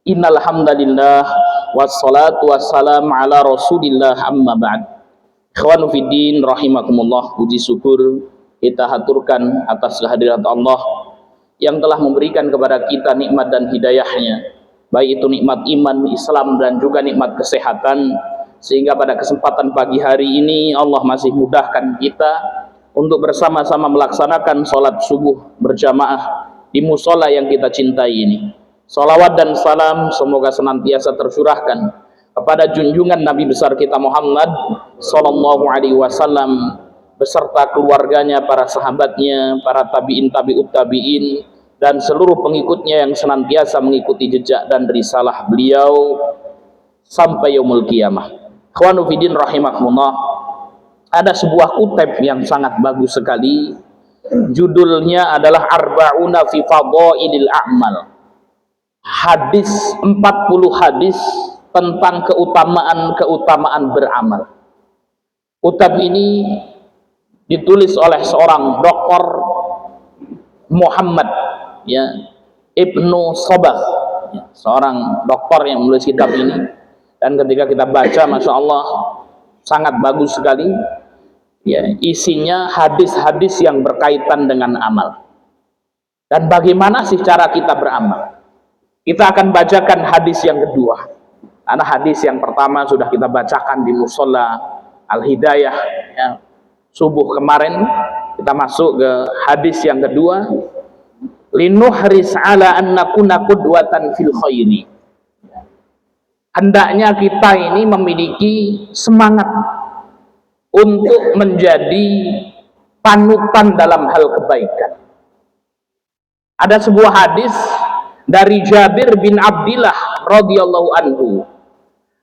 Innal hamdalillah wassalatu wassalamu ala Rasulillah amma ba'd. Ikhwanu fiddin rahimakumullah, puji syukur kita haturkan atas kehadirat Allah yang telah memberikan kepada kita nikmat dan hidayahnya, baik itu nikmat iman, Islam, dan juga nikmat kesehatan, sehingga pada kesempatan pagi hari ini Allah masih mudahkan kita untuk bersama-sama melaksanakan sholat subuh berjamaah di musola yang kita cintai ini. Salawat dan salam semoga senantiasa tercurahkan kepada junjungan Nabi besar kita Muhammad Sallallahu Alaihi Wasallam beserta keluarganya, para sahabatnya, para tabiin, tabiut tabiin, dan seluruh pengikutnya yang senantiasa mengikuti jejak dan risalah beliau sampai yaumul qiyamah. Ikhwanu fiddin rahimakumullah, ada sebuah kutip yang sangat bagus sekali, judulnya adalah Arba'una fi Fadailil A'mal. Hadis 40 hadis tentang keutamaan beramal. Kitab ini ditulis oleh seorang Dr. Muhammad Ibnu Sobah, seorang dokter yang menulis kitab ini. Dan ketika kita baca, masya Allah, sangat bagus sekali. Isinya hadis-hadis yang berkaitan dengan amal. Dan bagaimana sih cara kita beramal? Kita akan bacakan hadis yang kedua, karena hadis yang pertama sudah kita bacakan di musola Al-Hidayah subuh kemarin. Kita masuk ke hadis yang kedua, linuhris ala an nakuna qudwatan fil khairi. Hendaknya kita ini memiliki semangat untuk menjadi panutan dalam hal kebaikan. Ada sebuah hadis dari Jabir bin Abdillah radhiyallahu anhu.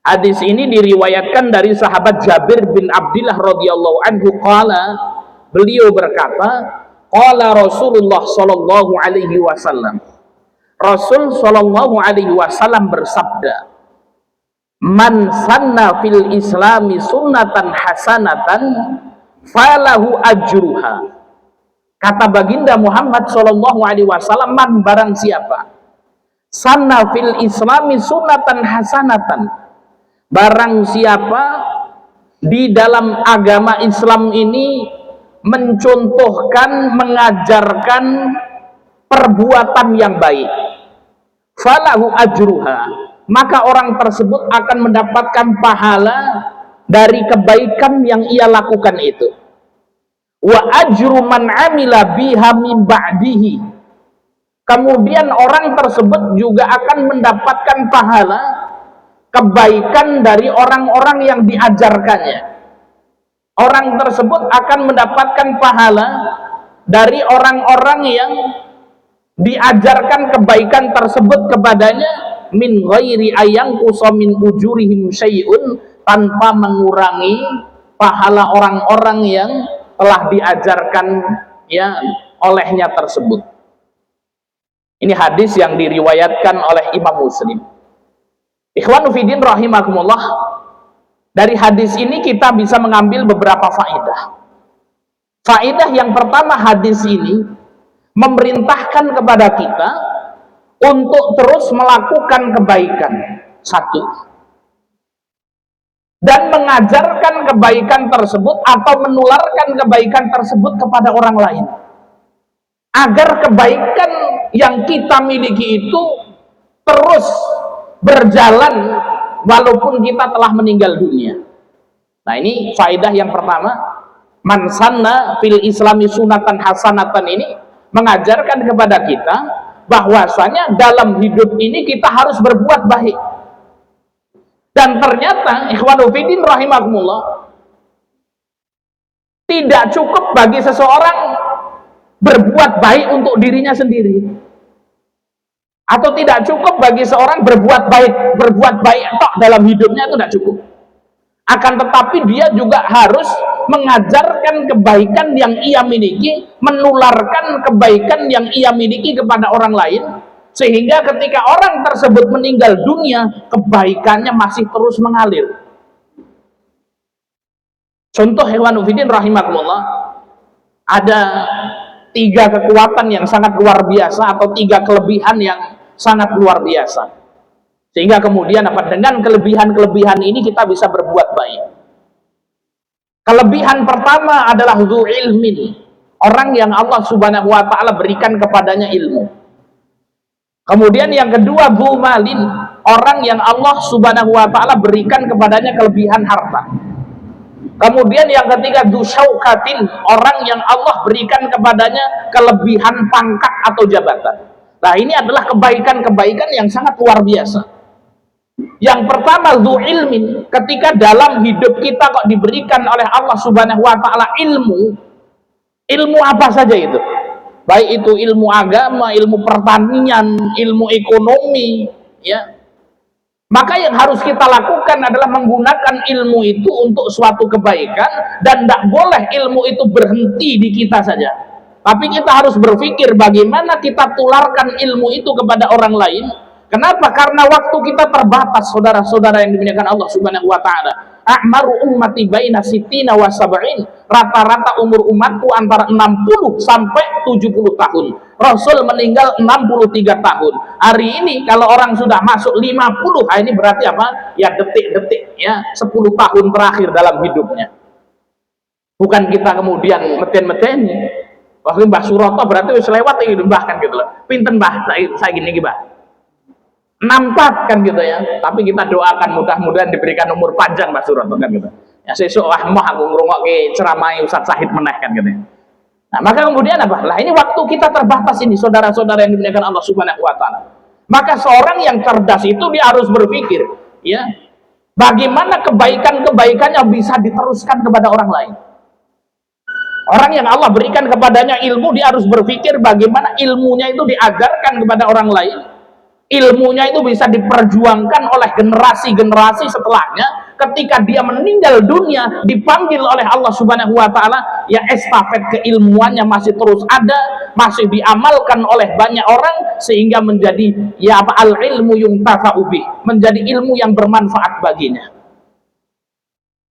Hadis ini diriwayatkan dari sahabat Jabir bin Abdillah radhiyallahu anhu. Beliau berkata, qala Rasulullah sallallahu alaihi wasallam. Rasul sallallahu alaihi wasallam bersabda, man sanna fil islami sunnatan hasanatan falahu ajruha. Kata baginda Muhammad sallallahu alaihi wasallam, man barang siapa sanna fil islami sunnatan hasanatan, barang siapa di dalam agama Islam ini mencontohkan, mengajarkan perbuatan yang baik, falahu ajruha, maka orang tersebut akan mendapatkan pahala dari kebaikan yang ia lakukan itu. Wa ajru man amila biha min ba'dihi, kemudian orang tersebut juga akan mendapatkan pahala kebaikan dari orang-orang yang diajarkannya. Orang tersebut akan mendapatkan pahala dari orang-orang yang diajarkan kebaikan tersebut kepadanya, min ghairi ayanqusa min ujurihim syai'un, tanpa mengurangi pahala orang-orang yang telah diajarkan olehnya tersebut. Ini hadis yang diriwayatkan oleh Imam Muslim. Ikhwanu fiddin rahimakumullah, dari hadis ini kita bisa mengambil beberapa faedah. Faedah yang pertama, hadis ini memerintahkan kepada kita untuk terus melakukan kebaikan, satu, dan mengajarkan kebaikan tersebut atau menularkan kebaikan tersebut kepada orang lain, agar kebaikan yang kita miliki itu terus berjalan walaupun kita telah meninggal dunia. Nah, ini faedah yang pertama. Man sanna fil islami sunatan hasanatan ini mengajarkan kepada kita bahwasanya dalam hidup ini kita harus berbuat baik. Dan ternyata ikhwanu fiddin rahimakumullah, tidak cukup bagi seseorang berbuat baik untuk dirinya sendiri, atau tidak cukup bagi seorang berbuat baik tok dalam hidupnya, itu tidak cukup. Akan tetapi dia juga harus mengajarkan kebaikan yang ia miliki, menularkan kebaikan yang ia miliki kepada orang lain, sehingga ketika orang tersebut meninggal dunia, kebaikannya masih terus mengalir. Contoh, ikhwanu fiddin rahimakumullah, ada 3 kekuatan yang sangat luar biasa, atau 3 kelebihan yang sangat luar biasa. Sehingga kemudian apa, dengan kelebihan-kelebihan ini kita bisa berbuat baik. Kelebihan pertama adalah dzu ilmin, orang yang Allah Subhanahu wa taala berikan kepadanya ilmu. Kemudian yang kedua dzu malin, orang yang Allah Subhanahu wa taala berikan kepadanya kelebihan harta. Kemudian yang ketiga dzu syaukatin, orang yang Allah berikan kepadanya kelebihan pangkat atau jabatan. Nah, ini adalah kebaikan-kebaikan yang sangat luar biasa. Yang pertama dzu ilmin, ketika dalam hidup kita kok diberikan oleh Allah Subhanahu wa taala ilmu apa saja itu, baik itu ilmu agama, ilmu pertanian, ilmu ekonomi, ya, maka yang harus kita lakukan adalah menggunakan ilmu itu untuk suatu kebaikan, dan tidak boleh ilmu itu berhenti di kita saja, tapi kita harus berpikir bagaimana kita tularkan ilmu itu kepada orang lain. Kenapa? Karena waktu kita terbatas, saudara-saudara yang dimuliakan Allah Subhanahu wa taala. A'maru ummati baina sitina wa sab'in. Rata-rata umur umatku antara 60 sampai 70 tahun. Rasul meninggal 63 tahun. Hari ini kalau orang sudah masuk 50, ini berarti apa? Ya detik-detik, ya 10 tahun terakhir dalam hidupnya. Bukan kita kemudian meten-meteni. Waktu Mbah Suroto berarti wis lewat iki Mbah kan gitu loh. Pinten Mbah saya gini iki Mbah. 64 kan gitu ya, tapi kita doakan mudah-mudahan diberikan umur panjang Mas Suroto kan gitu ya. Sesuk aku ngrungokke ceramah Ustaz Sahid meneh kan gitu. Nah, maka kemudian apa? Lah ini waktu kita terbatas ini, saudara-saudara yang dimuliakan Allah Subhanahu wa taala. Maka seorang yang cerdas itu dia harus berpikir, ya, bagaimana kebaikan-kebaikan yang bisa diteruskan kepada orang lain. Orang yang Allah berikan kepadanya ilmu, dia harus berpikir bagaimana ilmunya itu diajarkan kepada orang lain. Ilmunya itu bisa diperjuangkan oleh generasi-generasi setelahnya. Ketika dia meninggal dunia, dipanggil oleh Allah Subhanahu wa taala, ya estafet keilmuannya masih terus ada, masih diamalkan oleh banyak orang, sehingga menjadi ya apa, al ilmu yuntafa'u bih, menjadi ilmu yang bermanfaat baginya.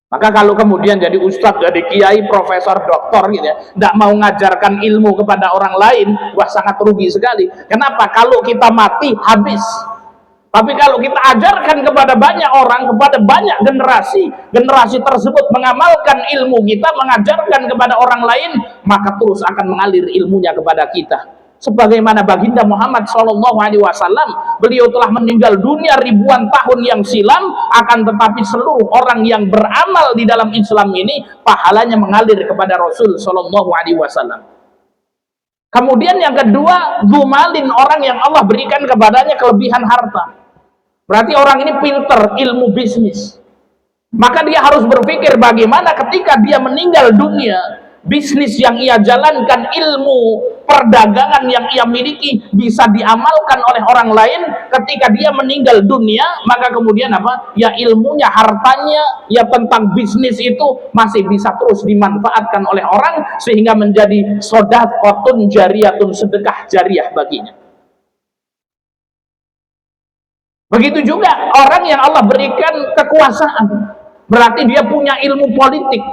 Maka kalau kemudian jadi ustadz, jadi kiai, profesor, doktor gitu ya, tidak mau mengajarkan ilmu kepada orang lain, wah sangat rugi sekali. Kenapa? Kalau kita mati, habis. Tapi kalau kita ajarkan kepada banyak orang, kepada banyak generasi, generasi tersebut mengamalkan ilmu kita, mengajarkan kepada orang lain, maka terus akan mengalir ilmunya kepada kita. Sebagaimana baginda Muhammad SAW, beliau telah meninggal dunia ribuan tahun yang silam, akan tetapi seluruh orang yang beramal di dalam Islam ini pahalanya mengalir kepada Rasul SAW. Kemudian yang kedua, dumalin, orang yang Allah berikan kepadanya kelebihan harta. Berarti orang ini pinter ilmu bisnis, maka dia harus berpikir bagaimana ketika dia meninggal dunia, bisnis yang ia jalankan, ilmu perdagangan yang ia miliki bisa diamalkan oleh orang lain. Ketika dia meninggal dunia, maka kemudian apa? Ya ilmunya, hartanya, ya tentang bisnis itu masih bisa terus dimanfaatkan oleh orang, sehingga menjadi shadaqatun jariyatun, sedekah jariah baginya. Begitu juga orang yang Allah berikan kekuasaan, berarti dia punya ilmu politik.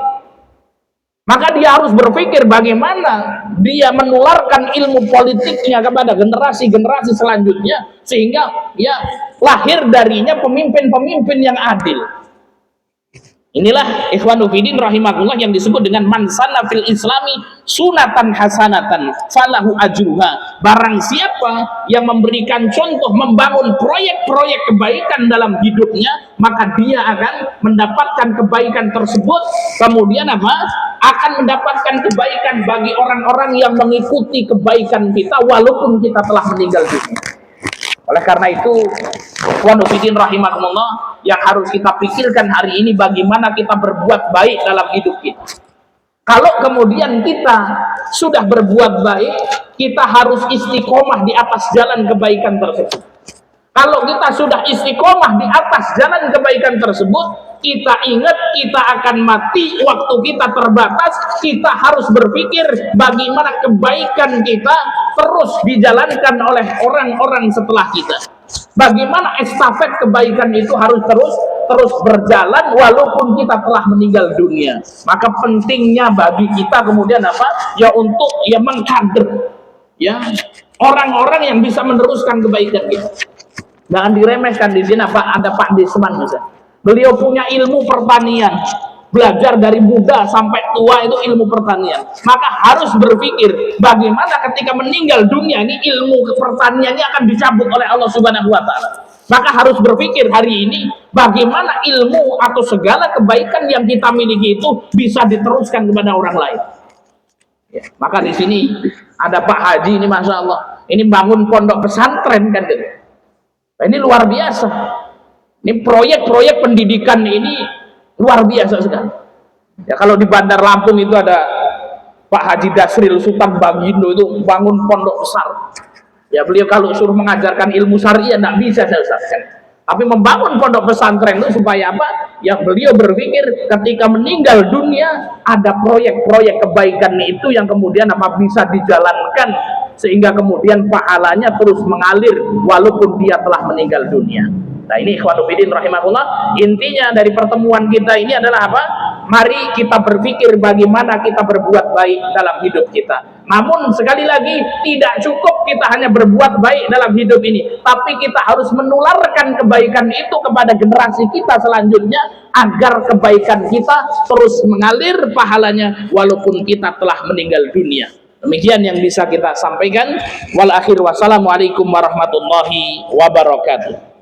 Maka dia harus berpikir bagaimana dia menularkan ilmu politiknya kepada generasi-generasi selanjutnya, sehingga ya lahir darinya pemimpin-pemimpin yang adil. Inilah ikhwanu fiddin rahimakumullah yang disebut dengan man sanna fil islami sunatan hasanatan falahu ajruha. Barang siapa yang memberikan contoh, membangun proyek-proyek kebaikan dalam hidupnya, maka dia akan mendapatkan kebaikan tersebut. Kemudian apa? Akan mendapatkan kebaikan bagi orang-orang yang mengikuti kebaikan kita walaupun kita telah meninggal dunia. Oleh karena itu, ikhwan fillah rahimakumullah, yang harus kita pikirkan hari ini bagaimana kita berbuat baik dalam hidup kita. Kalau kemudian kita sudah berbuat baik, kita harus istiqomah di atas jalan kebaikan tersebut. Kalau kita sudah istiqomah di atas jalan kebaikan tersebut, kita ingat kita akan mati, waktu kita terbatas, kita harus berpikir bagaimana kebaikan kita terus dijalankan oleh orang-orang setelah kita. Bagaimana estafet kebaikan itu harus terus berjalan walaupun kita telah meninggal dunia. Maka pentingnya bagi kita kemudian apa? Ya untuk ya mengkader ya orang-orang yang bisa meneruskan kebaikan kita. Jangan diremehkan. Di sini ada Pak Desman misalnya. Beliau punya ilmu pertanian, belajar dari muda sampai tua itu ilmu pertanian. Maka harus berpikir bagaimana ketika meninggal dunia ini ilmu pertaniannya akan dicabut oleh Allah Subhanahu wa taala. Maka harus berpikir hari ini bagaimana ilmu atau segala kebaikan yang kita miliki itu bisa diteruskan kepada orang lain. Ya, maka di sini ada Pak Haji ini, masya Allah, ini bangun pondok pesantren kan gitu. Nah, ini luar biasa. Ini proyek-proyek pendidikan ini luar biasa sekali. Ya, kalau di Bandar Lampung itu ada Pak Haji Dasril Sultan Bagindo itu bangun pondok besar. Ya, beliau kalau suruh mengajarkan ilmu syariah tidak bisa saya usahakan. Tapi membangun pondok pesantren itu supaya apa? Yang beliau berpikir ketika meninggal dunia ada proyek-proyek kebaikan itu yang kemudian apa bisa dijalankan sehingga kemudian pahalanya terus mengalir walaupun dia telah meninggal dunia. Nah, ini ikhwanul fillah rahimakumullah, intinya dari pertemuan kita ini adalah apa? Mari kita berpikir bagaimana kita berbuat baik dalam hidup kita. Namun sekali lagi tidak cukup kita hanya berbuat baik dalam hidup ini, tapi kita harus menularkan kebaikan itu kepada generasi kita selanjutnya agar kebaikan kita terus mengalir pahalanya walaupun kita telah meninggal dunia. Demikian yang bisa kita sampaikan. Wal akhir wassalamualaikum warahmatullahi wabarakatuh.